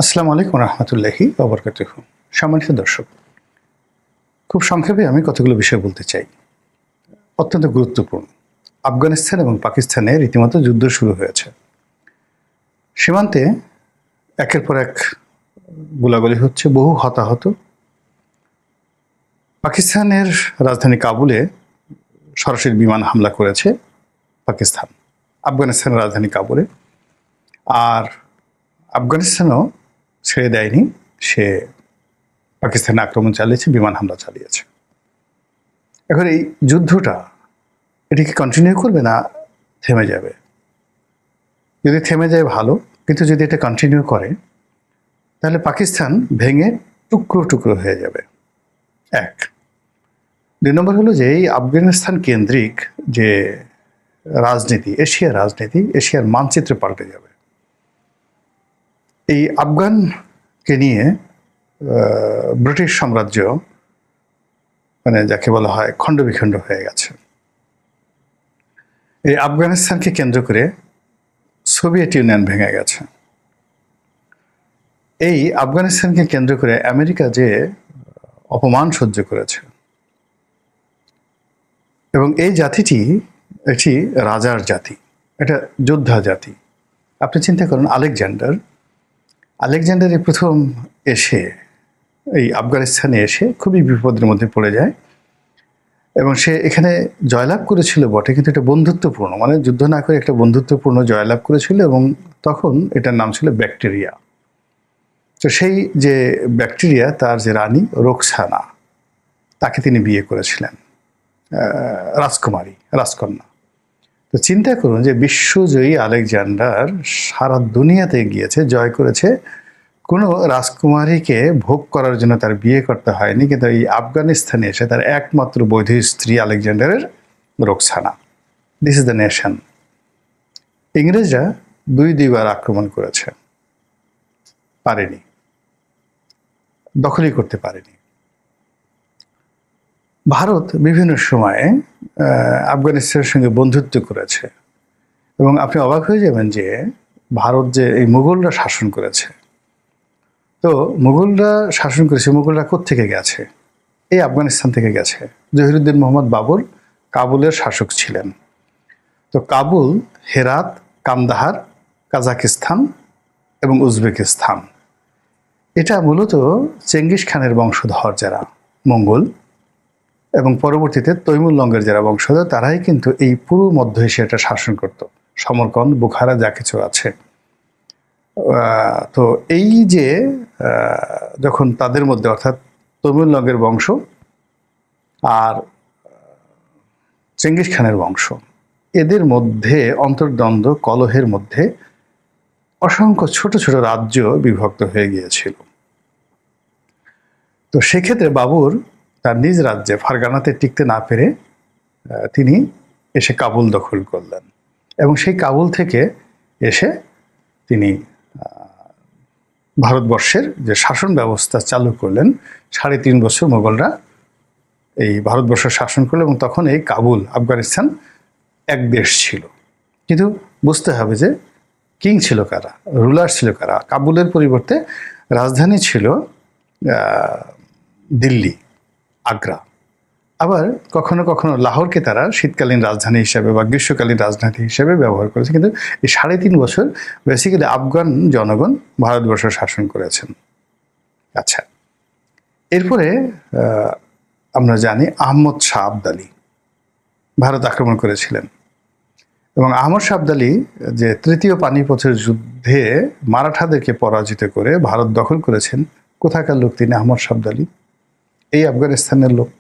আসসালামু আলাইকুম রহমতুল্লাহি ওয়া বারাকাতুহু। সম্মানিত দর্শক, খুব সংক্ষেপে আমি কতগুলো বিষয় বলতে চাই, অত্যন্ত গুরুত্বপূর্ণ। আফগানিস্তান এবং পাকিস্তানে রীতিমতো যুদ্ধ শুরু হয়েছে। সীমান্তে একের পর এক গোলাগুলি হচ্ছে, বহু হতাহত। পাকিস্তানের রাজধানী কাবুলে সরাসরি বিমান হামলা করেছে পাকিস্তান আফগানিস্তানের রাজধানী কাবুলে, আর আফগানিস্তানও ছেড়ে দেয়নি, সে পাকিস্তানে আক্রমণ চালিয়েছে, বিমান হামলা চালিয়েছে। এখন এই যুদ্ধটা এটা কি কন্টিনিউ করবে না থেমে যাবে? যদি থেমে যায় ভালো, কিন্তু যদি এটা কন্টিনিউ করে তাহলে পাকিস্তান ভেঙে টুকরো টুকরো হয়ে যাবে। এক। ২ নম্বর হলো যে এই আফগানিস্তান কেন্দ্রিক যে রাজনীতি, এশিয়ার মানচিত্রে পাল্টে যাবে। এই আফগানকে নিয়ে ব্রিটিশ সাম্রাজ্য, মানে যাকে বলা হয়, খণ্ডবিখণ্ড হয়ে গেছে। এই আফগানিস্তানকে কেন্দ্র করে সোভিয়েত ইউনিয়ন ভেঙে গেছে। এই আফগানিস্তানকে কেন্দ্র করে আমেরিকা যে অপমান সহ্য করেছে, এবং এই জাতিটি একটি রাজার জাতি, এটা যোদ্ধা জাতি। আপনি চিন্তা করুন, আলেকজান্ডার প্রথম এসে এই আফগানিস্তানে এসে খুবই বিপদের মধ্যে পড়ে যায়, এবং সে এখানে জয়লাভ করেছিল বটে, কিন্তু এটা বন্ধুত্বপূর্ণ, মানে যুদ্ধ না করে একটা বন্ধুত্বপূর্ণ জয়লাভ করেছিল, এবং তখন এটার নাম ছিল ব্যাকটেরিয়া। তো সেই যে ব্যাকটেরিয়া, তার যে রানী রোকসানা, তাকে তিনি বিয়ে করেছিলেন, রাজকন্যা। তো চিন্তা করুন যে বিশ্বজয়ী আলেকজান্ডার সারা দুনিয়াতে গিয়েছে, জয় করেছে, কোনো রাজকুমারীকে ভোগ করার জন্য তার বিয়ে করতে হয়নি, কিন্তু এই আফগানিস্তানে এসে তার একমাত্র বৈধ স্ত্রী আলেকজান্ডারের Roxana. This is the nation. ইংরেজরা দুইবার আক্রমণ করেছে, পারেনি, দখলই করতে পারেনি। ভারত বিভিন্ন সময়ে আফগানিস্তানের সঙ্গে বন্ধুত্ব করেছে, এবং আপনি অবাক হয়ে যাবেন যে ভারত যে এই মুঘলরা শাসন করেছে, তো মুঘলরা কোত্থেকে গেছে? এই আফগানিস্তান থেকে গেছে। জহিরুদ্দিন মোহাম্মদ বাবর কাবুলের শাসক ছিলেন। তো কাবুল, হেরাত, কান্দাহার, কাজাকিস্তান এবং উজবেকিস্তান, এটা মূলত চেঙ্গিস খানের বংশধর যারা মঙ্গল, এবং পরবর্তীতে তৈমুরলঙ্গের যারা বংশধর, তারাই কিন্তু এই পুরো মধ্য এশিয়াটা শাসন করত। সমরকন্দ, বুখারা, যা কিছু আছে। তো এই যে যখন তাদের মধ্যে, অর্থাৎ তৈমুরলঙ্গের বংশ আর চেঙ্গিস খানের বংশ, এদের মধ্যে অন্তর্দ্বন্দ্ব, কলহের মধ্যে অসংখ্য ছোট ছোট রাজ্য বিভক্ত হয়ে গিয়েছিল। তো সেক্ষেত্রে বাবর তার নিজ রাজ্যে ফারগানাতে টিকতে না পেরে তিনি এসে কাবুল দখল করলেন, এবং সেই কাবুল থেকে এসে তিনি ভারতবর্ষের যে শাসন ব্যবস্থা চালু করলেন। ৩.৫ বছর মোগলরা এই ভারতবর্ষ শাসন করলো, এবং তখন এই কাবুল, আফগানিস্তান এক দেশ ছিল। কিন্তু বুঝতে হবে যে কিং ছিল কারা, রুলার ছিল কারা। কাবুলের পরিবর্তে রাজধানী ছিল দিল্লি, আগ্রা। আবার কখনো কখনো লাহোরকে তারা শীতকালীন রাজধানী হিসেবে বা গ্রীষ্মকালীন রাজধানী হিসেবে ব্যবহার করেছে। কিন্তু এই ৩.৫ বছর বেসিক্যালি আফগান জনগণ ভারতবর্ষ শাসন করেছেন। আচ্ছা, এরপরে আমরা জানি আহমদ শাহ আবদালি ভারত আক্রমণ করেছিলেন, এবং আহমদ শাহ আবদালি যে তৃতীয় পানিপথের যুদ্ধে মারাঠাদেরকে পরাজিত করে ভারত দখল করেছেন, কোথাকার লোক তিনি? আহমদ শাহ আবদালি এই আফগানিস্তানের লোক।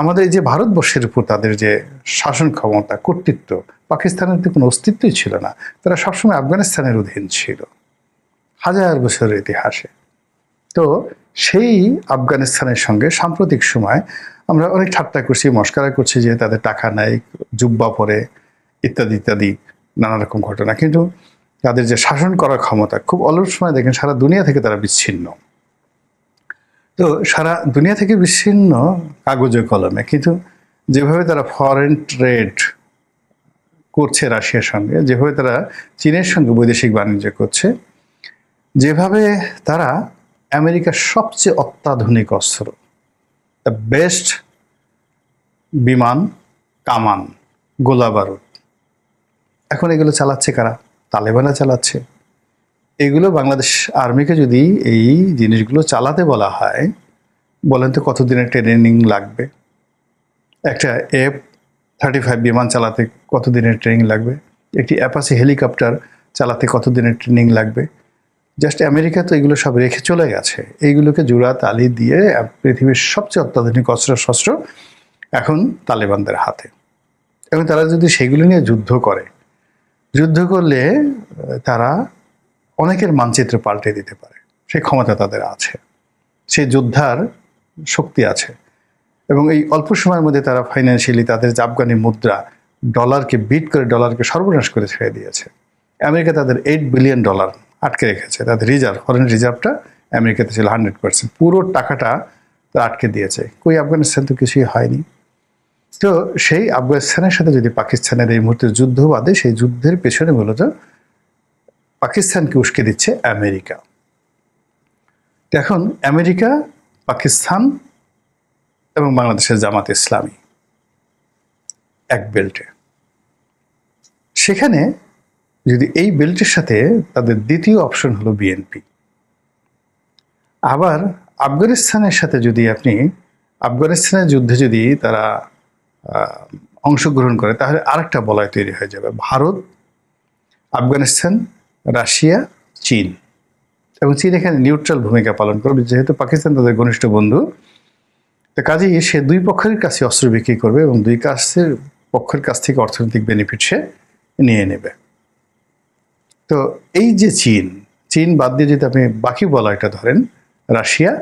আমাদের এই যে ভারতবর্ষের উপর তাদের যে শাসন ক্ষমতা, কর্তৃত্ব, পাকিস্তানের তো কোনো অস্তিত্বই ছিল না। তারা সবসময় আফগানিস্তানের অধীন ছিল, হাজার বছরের ইতিহাসে। তো সেই আফগানিস্তানের সঙ্গে সাম্প্রতিক সময় আমরা অনেক ঠাট্টা করছি, মস্করা করছি যে তাদের টাকা নাই, জুব্বা পরে, ইত্যাদি ইত্যাদি নানা রকম ঘটনা। কিন্তু তাদের যে শাসন করার ক্ষমতা, খুব অল্প সময় দেখেন সারা দুনিয়া থেকে তারা বিচ্ছিন্ন। তো সারা দুনিয়া থেকে বিচ্ছিন্ন কাগজে কলমে, কিন্তু যেভাবে তারা ফরেন ট্রেড করছে রাশিয়ার সঙ্গে, যেভাবে তারা চীনের সঙ্গে বৈদেশিক বাণিজ্য করছে, যেভাবে তারা আমেরিকার সবচেয়ে অত্যাধুনিক অস্ত্র, দ্য বেস্ট বিমান, কামান, গোলা বারুদ, এখন এগুলো চালাচ্ছে কারা? তালেবানরা চালাচ্ছে। এগুলো বাংলাদেশ আর্মিকে যদি এই জিনিসগুলো চালাতে বলা হয়, বলেন তো কতদিনের ট্রেনিং লাগবে? একটা F-35 বিমান চালাতে কতদিনের ট্রেনিং লাগবে? একটি অ্যাপাচি হেলিকপ্টার চালাতে কতদিনের ট্রেনিং লাগবে? জাস্ট আমেরিকা তো এগুলো সব রেখে চলে গেছে। এইগুলোকে জোড়া তালি দিয়ে পৃথিবীর সবচেয়ে অত্যাধুনিক অস্ত্রশস্ত্র এখন তালেবানদের হাতে, এবং তারা যদি সেগুলো নিয়ে যুদ্ধ করলে তারা অনেকের মানচিত্র পাল্টে দিতে পারে। সেই ক্ষমতা তাদের আছে, সেই যোদ্ধার শক্তি আছে, এবং এই অল্প সময়ের মধ্যে তারা ফাইন্যান্সিয়ালি তাদের যে আফগানি মুদ্রা, ডলারকে বিট করে ডলারকে সর্বনাশ করে ছেড়ে দিয়েছে। আমেরিকা তাদের $8 বিলিয়ন আটকে রেখেছে। তাদের রিজার্ভ, ফরেন রিজার্ভটা আমেরিকাতে ছিল 100%, পুরো টাকাটা তারা আটকে দিয়েছে। কই আফগানিস্তান তো কিছুই হয়নি। তো সেই আফগানিস্তানের সাথে যদি পাকিস্তানের এই মুহূর্তে যুদ্ধ বাদে, সেই যুদ্ধের পেছনে মূলত পাকিস্তানকে উস্কে দিচ্ছে আমেরিকা। এখন আমেরিকা, পাকিস্তান এবং বাংলাদেশের জামাত ইসলামী এক বেল্টে। সেখানে যদি এই বেল্টের সাথে তাদের দ্বিতীয় অপশন হলো বিএনপি। আবার আফগানিস্তানের সাথে যদি আপনি আফগানিস্তানের যুদ্ধে যদি তারা অংশগ্রহণ করে, তাহলে আরেকটা বলয় তৈরি হয়ে যাবে। ভারত, আফগানিস্তান, রাশিয়া, চীন, এবং চীন এখানে নিউট্রাল ভূমিকা পালন করবে, যেহেতু পাকিস্তান তাদের ঘনিষ্ঠ বন্ধু। তো কাজেই সে দুই পক্ষের কাছে অস্ত্র বিক্রি করবে এবং দুই পক্ষের কাছ থেকে অর্থনৈতিক বেনিফিট সে নিয়ে নেবে। তো এই যে চীন বাদ দিয়ে যদি আপনি বাকি বলয়টা ধরেন, রাশিয়া,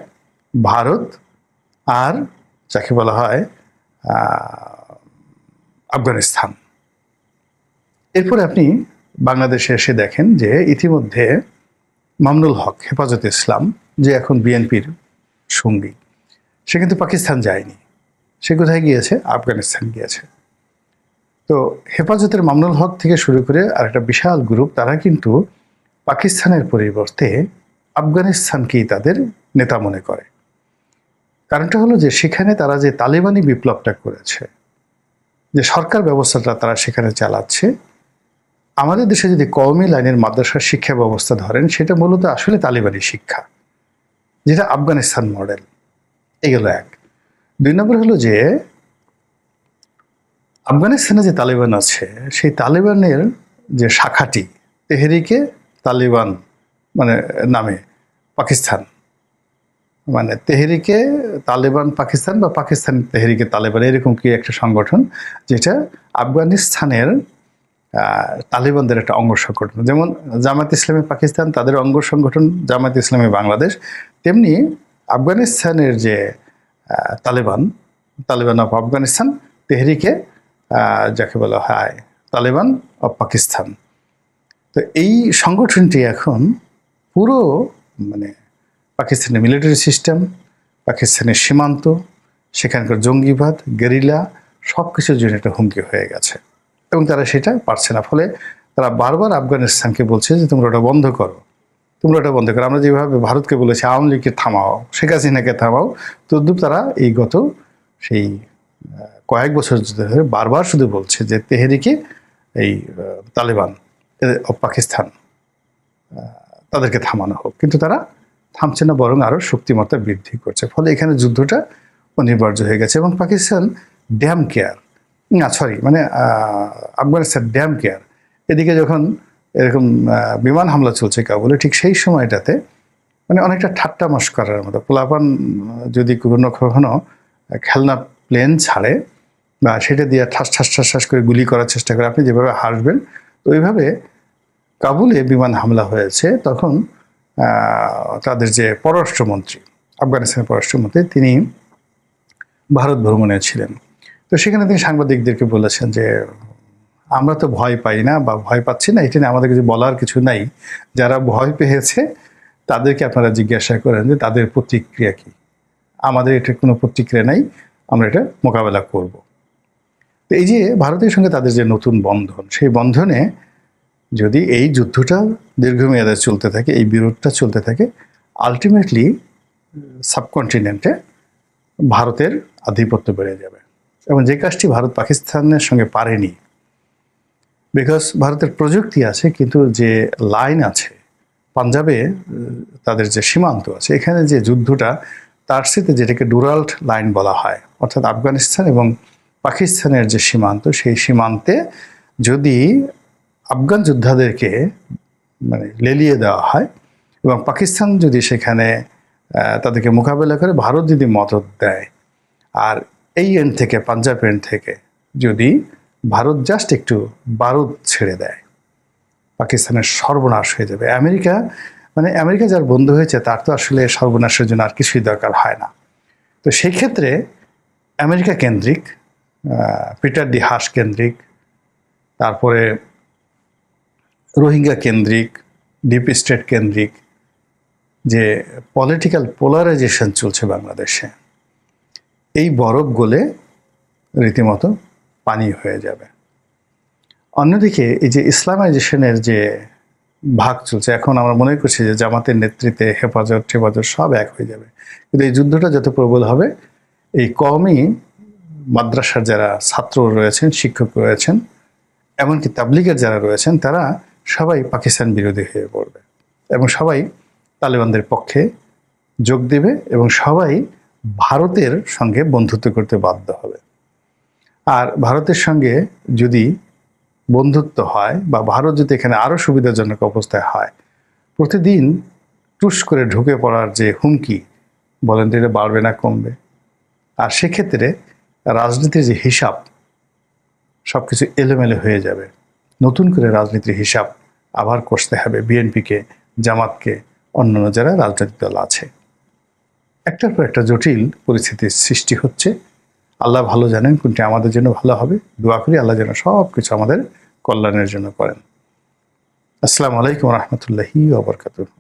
ভারত, আর যাকে বলা হয় আফগানিস্তান। এরপরে আপনি বাংলাদেশে এসে দেখেন যে ইতিমধ্যে মামুনুল হক, হেফাজতে ইসলাম, যে এখন বিএনপির সঙ্গী, সে কিন্তু পাকিস্তান যায়নি। সে কোথায় গিয়েছে? আফগানিস্তান গিয়েছে। তো হেফাজতের মামুনুল হক থেকে শুরু করে আরেকটা বিশাল গ্রুপ, তারা কিন্তু পাকিস্তানের পরিবর্তে আফগানিস্তানকেই তাদের নেতা মনে করে। কারণটা হলো যে সেখানে তারা যে তালেবানি বিপ্লবটা করেছে, যে সরকার ব্যবস্থাটা তারা সেখানে চালাচ্ছে, আমাদের দেশে যদি কওমি লাইনের মাদ্রাসার শিক্ষা ব্যবস্থা ধরেন, সেটা মূলত আসলে তালেবানি শিক্ষা, যেটা আফগানিস্তান মডেল। এগুলো এক। 2 নম্বর হলো যে আফগানিস্তানে যে তালেবান আছে, সেই তালেবানের যে শাখাটি তেহরিকে তালেবান মানে নামে পাকিস্তান, মানে তেহরিকে তালেবান পাকিস্তান বা পাকিস্তান তেহরিকে তালেবান, এরকম কি একটা সংগঠন, যেটা আফগানিস্তানের তালেবানদের একটা অঙ্গ সংগঠন। যেমন জামাত ইসলামী পাকিস্তান, তাদের অঙ্গ সংগঠন জামাত ইসলামী বাংলাদেশ, তেমনি আফগানিস্তানের যে তালেবান অফ আফগানিস্তান, তেহরিকে যাকে বলা হয় তালেবান অফ পাকিস্তান। তো এই সংগঠনটি এখন পুরো মানে পাকিস্তানের মিলিটারি সিস্টেম, পাকিস্তানের সীমান্ত, সেখানকার জঙ্গিবাদ, গেরিলা, সব কিছুর জন্য একটা হুমকি হয়ে গেছে, এবং তারা সেটা পারছে না। ফলে তারা বারবার আফগানিস্তানকে বলছে যে তোমরা ওটা বন্ধ করো। আমরা যেভাবে ভারতকে বলেছি আওয়ামী লীগকে থামাও, শেখ হাসিনাকে থামাও, তদ্রুপ তারা এই গত সেই কয়েক বছর ধরে বারবার শুধু বলছে যে তেহরিকে এই তালেবান অফ পাকিস্তান তাদেরকে থামানো হোক, কিন্তু তারা থামছে না, বরং আরও শক্তিমত্তা বৃদ্ধি করছে। ফলে এখানে যুদ্ধটা অনিবার্য হয়ে গেছে, এবং Pakistan damn care Afghanistan damn care. এদিকে যখন এরকম বিমান হামলা চলছে কাবুলে, ঠিক সেই সময়টাতে মানে অনেকটা ঠাট্টা মশকরার মতো, পোলাপান যদি কখনো খেলনা প্লেন ছাড়ে বা সেটা দিয়ে ঠাস ঠাস ঠাস ঠাস করে গুলি করার চেষ্টা করে, আপনি যেভাবে হাসবেন, তো ওইভাবে কাবুলে বিমান হামলা হয়েছে। তখন তাদের যে পররাষ্ট্রমন্ত্রী, আফগানিস্তানের পররাষ্ট্রমন্ত্রী, তিনি ভারত ভ্রমণে ছিলেন। তো সেখানে তিনি সাংবাদিকদেরকে বলেছেন যে আমরা তো ভয় পাই না বা ভয় পাচ্ছি না, এটা নিয়ে আমাদের কিছু বলার কিছু নাই। যারা ভয় পেয়েছে তাদেরকে আপনারা জিজ্ঞাসা করেন যে তাদের প্রতিক্রিয়া কী। আমাদের এটার কোনো প্রতিক্রিয়া নাই, আমরা এটা মোকাবেলা করব। তো এই যে ভারতের সঙ্গে তাদের যে নতুন বন্ধন, সেই বন্ধনে যদি এই যুদ্ধটা দীর্ঘমেয়াদে চলতে থাকে, এই বিরোধটা চলতে থাকে, আলটিমেটলি সাবকন্টিনেন্টে ভারতের আধিপত্য বেড়ে যাবে। এবং যে কাজটি ভারত পাকিস্তানের সঙ্গে পারেনি, বিকজ ভারতের প্রযুক্তি আছে, কিন্তু যে লাইন আছে পাঞ্জাবে, তাদের যে সীমান্ত আছে, এখানে যে যুদ্ধটা, তার সাথে যেটাকে ডুরাল্ট লাইন বলা হয়, অর্থাৎ আফগানিস্তান এবং পাকিস্তানের যে সীমান্ত, সেই সীমান্তে যদি আফগান যোদ্ধাদেরকে মানে লেলিয়ে দেওয়া হয় এবং পাকিস্তান যদি সেখানে তাদেরকে মোকাবেলা করে ভারত যদি মদদ দেয়, আর এই এন্ড থেকে, পাঞ্জাব এন্ড থেকে যদি ভারত জাস্ট একটু বারুদ ছেড়ে দেয়, পাকিস্তানের সর্বনাশ হয়ে যাবে। আমেরিকা যার বন্ধু হয়েছে তার তো আসলে সর্বনাশের জন্য আর কিছুই দরকার হয় না। তো সেই ক্ষেত্রে আমেরিকা কেন্দ্রিক, পিটার ডি হাস কেন্দ্রিক, তারপরে রোহিঙ্গা কেন্দ্রিক, ডিপ স্টেট কেন্দ্রিক যে পলিটিক্যাল পোলারাইজেশন চলছে বাংলাদেশে, এই বরফ গলে রীতিমতো পানি হয়ে যাবে। অন্যদিকে এই যে ইসলামাইজেশনের যে ভাগ চলছে, এখন আমরা মনে করছি যে জামাতের নেতৃত্বে হেফাজত সব এক হয়ে যাবে, কিন্তু এই যুদ্ধটা যত প্রবল হবে, এই কওমি মাদ্রাসার যারা ছাত্র রয়েছেন, শিক্ষক রয়েছেন, এমনকি তাবলিগের যারা রয়েছেন, তারা সবাই পাকিস্তান বিরোধী হয়ে পড়বে এবং সবাই তালেবানদের পক্ষে যোগ দেবে এবং সবাই ভারতের সঙ্গে বন্ধুত্ব করতে বাধ্য হবে। আর ভারতের সঙ্গে যদি বন্ধুত্ব হয় বা ভারত যদি এখানে আরও সুবিধাজনক অবস্থায় হয়, প্রতিদিন টুস করে ঢুকে পড়ার যে হুমকি, বলেন তো এটা বাড়বে না কমবে? আর সেক্ষেত্রে রাজনীতির যে হিসাব, সব কিছু এলোমেলো হয়ে যাবে। নতুন করে রাজনীতির হিসাব আবার কষতে হবে বিএনপিকে, জামাতকে, অন্যান্য যারা রাজনৈতিক দল আছে। একটার পর একটা জটিল পরিস্থিতির সৃষ্টি হচ্ছে। আল্লাহ ভালো জানেন কোনটি আমাদের জন্য ভালো হবে। দোয়া করি আল্লাহ যেন সব কিছু আমাদের কল্যাণের জন্য করেন। আসসালামু আলাইকুম রহমতুল্লাহি ওয়া বারাকাতুহু।